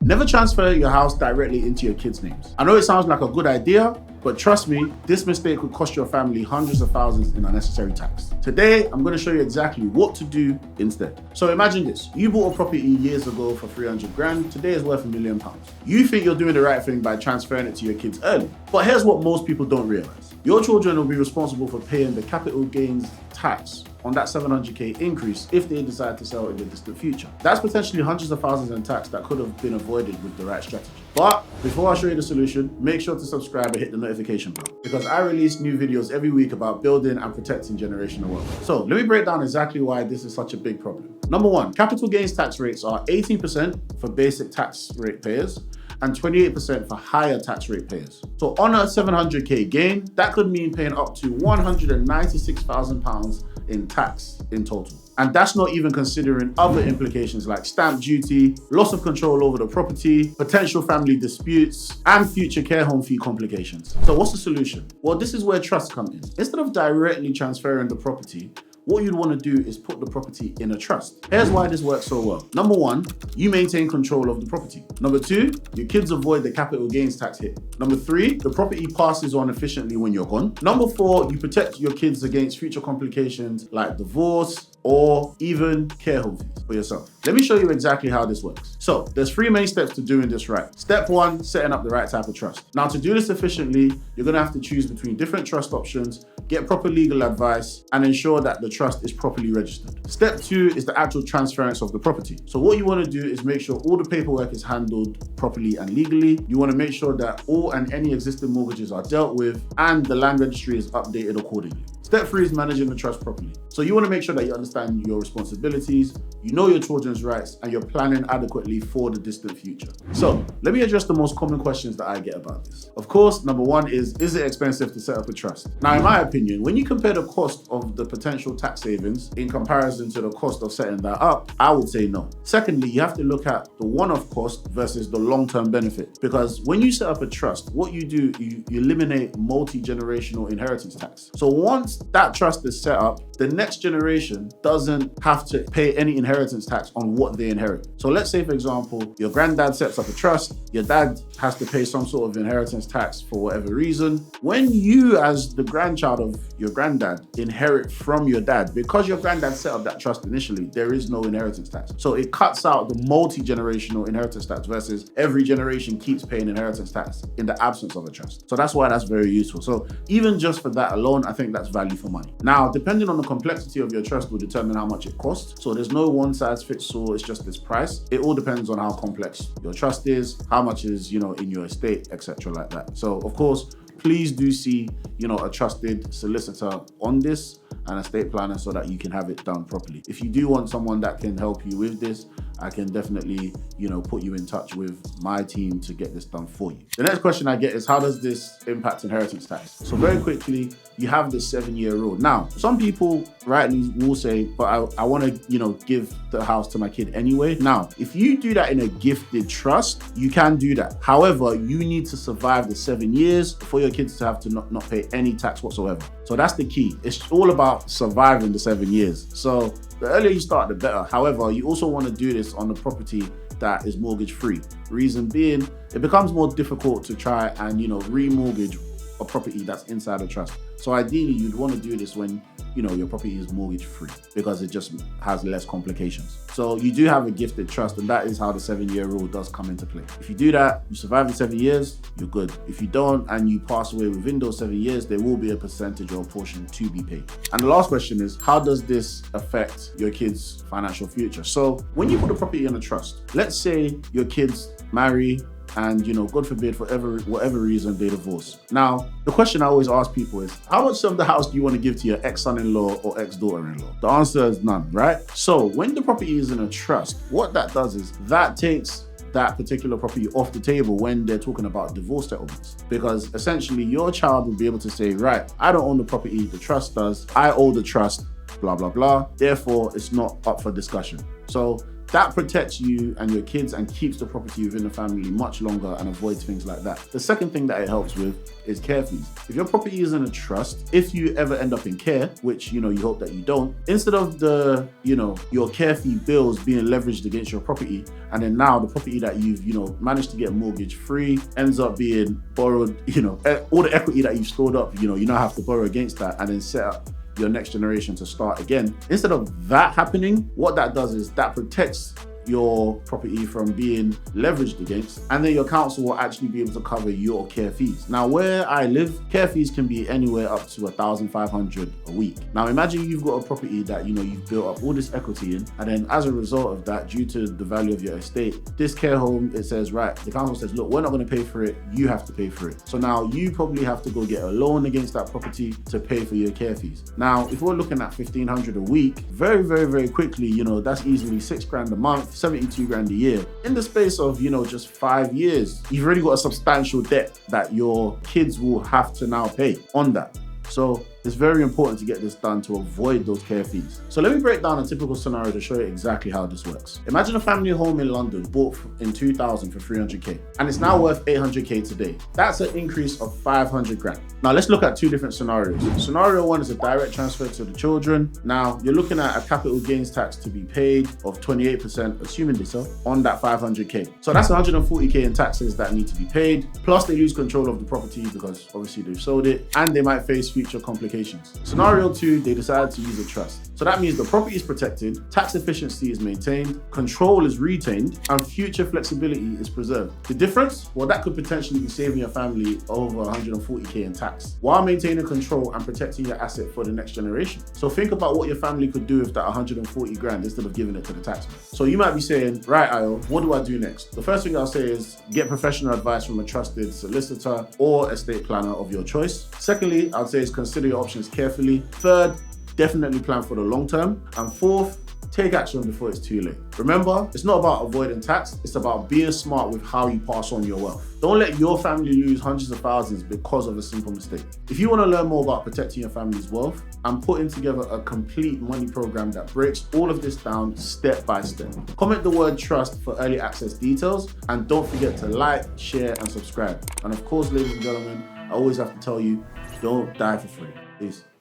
Never transfer your house directly into your kids' names. I know it sounds like a good idea, but trust me, this mistake could cost your family hundreds of thousands in unnecessary tax. Today, I'm going to show you exactly what to do instead. So imagine this, you bought a property years ago for 300 grand, today is worth £1 million. You think you're doing the right thing by transferring it to your kids early, but here's what most people don't realize. Your children will be responsible for paying the capital gains tax on that 700k increase if they decide to sell in the distant future. That's potentially hundreds of thousands in tax that could have been avoided with the right strategy. But before I show you the solution, make sure to subscribe and hit the notification bell because I release new videos every week about building and protecting generational wealth. So let me break down exactly why this is such a big problem. Number one, capital gains tax rates are 18% for basic tax rate payers and 28% for higher tax rate payers. So on a 700k gain, that could mean paying up to £196,000 in tax in total. And that's not even considering other implications like stamp duty, loss of control over the property, potential family disputes, and future care home fee complications. So what's the solution? Well, this is where trusts come in. Instead of directly transferring the property, what you'd want to do is put the property in a trust. Here's why this works so well. Number one, you maintain control of the property. Number two, your kids avoid the capital gains tax hit. Number three, the property passes on efficiently when you're gone. Number four, you protect your kids against future complications like divorce or even care home fees for yourself. Let me show you exactly how this works. So there's 3 main steps to doing this right. Step one, setting up the right type of trust. Now to do this efficiently, you're gonna have to choose between different trust options, get proper legal advice, and ensure that the trust is properly registered. Step two is the actual transference of the property. So what you wanna do is make sure all the paperwork is handled properly and legally. You wanna make sure that all and any existing mortgages are dealt with and the land registry is updated accordingly. Step three is managing the trust properly. So you want to make sure that you understand your responsibilities, you know your children's rights, and you're planning adequately for the distant future. So let me address the most common questions that I get about this. Of course, number one is it expensive to set up a trust? Now, in my opinion, when you compare the cost of the potential tax savings in comparison to the cost of setting that up, I would say no. Secondly, you have to look at the one-off cost versus the long-term benefit. Because when you set up a trust, what you do, you eliminate multi-generational inheritance tax. So once that trust is set up, the next generation doesn't have to pay any inheritance tax on what they inherit. So let's say, for example, your granddad sets up a trust, your dad has to pay some sort of inheritance tax for whatever reason. When you, as the grandchild of your granddad, inherit from your dad, because your granddad set up that trust initially, there is no inheritance tax. So it cuts out the multi-generational inheritance tax versus every generation keeps paying inheritance tax in the absence of a trust. So that's why that's very useful. So even just for that alone, I think that's value for money. Now, depending on the complexity of your trust will determine how much it costs. So there's no one size fits all, it's just this price. It all depends on how complex your trust is, how much is, in your estate, etc. like that. So of course, please do see, a trusted solicitor on this and estate planner so that you can have it done properly. If you do want someone that can help you with this, I can definitely, put you in touch with my team to get this done for you. The next question I get is, how does this impact inheritance tax? So very quickly, you have the 7-year rule. Now, some people rightly will say, but I want to, give the house to my kid anyway. Now, if you do that in a gifted trust, you can do that. However, you need to survive the 7 years for your kids to have to not pay any tax whatsoever. So that's the key. It's all about surviving the 7 years. So the earlier you start, the better. However, you also want to do this on a property that is mortgage free. Reason being, it becomes more difficult to try and, remortgage a property that's inside a trust. So ideally, you'd want to do this when, your property is mortgage free because it just has less complications. So you do have a gifted trust, and that is how the 7-year rule does come into play. If you do that, you survive the 7 years, you're good. If you don't and you pass away within those 7 years, there will be a percentage or a portion to be paid. And the last question is, how does this affect your kids' financial future? So when you put a property in a trust, let's say your kids marry and, God forbid, for whatever reason, they divorce. Now, the question I always ask people is, how much of the house do you want to give to your ex-son-in-law or ex-daughter-in-law? The answer is none, right? So when the property is in a trust, what that does is that takes that particular property off the table when they're talking about divorce settlements. Because essentially your child will be able to say, right, I don't own the property, the trust does, I owe the trust, blah, blah, blah. Therefore, it's not up for discussion. So that protects you and your kids and keeps the property within the family much longer and avoids things like that. The second thing that it helps with is care fees. If your property is in a trust, if you ever end up in care, which you hope that you don't, instead of your care fee bills being leveraged against your property, and then now the property that you've managed to get mortgage free ends up being borrowed, all the equity that you've stored up, you now have to borrow against that and then set up your next generation to start again. Instead of that happening, what that does is that protects your property from being leveraged against, and then your council will actually be able to cover your care fees. Now, where I live, care fees can be anywhere up to 1,500 a week. Now, imagine you've got a property that you've built up all this equity in, and then as a result of that, due to the value of your estate, this care home, it says, right, the council says, look, we're not going to pay for it, you have to pay for it. So now you probably have to go get a loan against that property to pay for your care fees. Now, if we're looking at 1,500 a week, very, very, very quickly, that's easily $6,000 a month, 72 grand a year. In the space of, just 5 years, you've already got a substantial debt that your kids will have to now pay on that. So it's very important to get this done to avoid those care fees. So let me break down a typical scenario to show you exactly how this works. Imagine a family home in London bought in 2000 for 300k, and it's now worth 800k today. That's an increase of 500 grand. Now let's look at two different scenarios. Scenario one is a direct transfer to the children. Now you're looking at a capital gains tax to be paid of 28%, assuming they sell, on that 500k. So that's 140k in taxes that need to be paid. Plus they lose control of the property because obviously they've sold it, and they might face future complications. Scenario two, they decide to use a trust. So that means the property is protected, tax efficiency is maintained, control is retained, and future flexibility is preserved. The difference? Well, that could potentially be saving your family over 140k in tax, while maintaining control and protecting your asset for the next generation. So think about what your family could do with that 140 grand instead of giving it to the taxman. So you might be saying, right, Ayo, what do I do next? The first thing I'll say is get professional advice from a trusted solicitor or estate planner of your choice. Secondly, I'd say is consider your options carefully. Third, definitely plan for the long term. And fourth, take action before it's too late. Remember, it's not about avoiding tax, it's about being smart with how you pass on your wealth. Don't let your family lose hundreds of thousands because of a simple mistake. If you want to learn more about protecting your family's wealth, I'm putting together a complete money program that breaks all of this down step by step. Comment the word trust for early access details, and don't forget to like, share, and subscribe. And of course, ladies and gentlemen, I always have to tell you, don't die for free. Peace.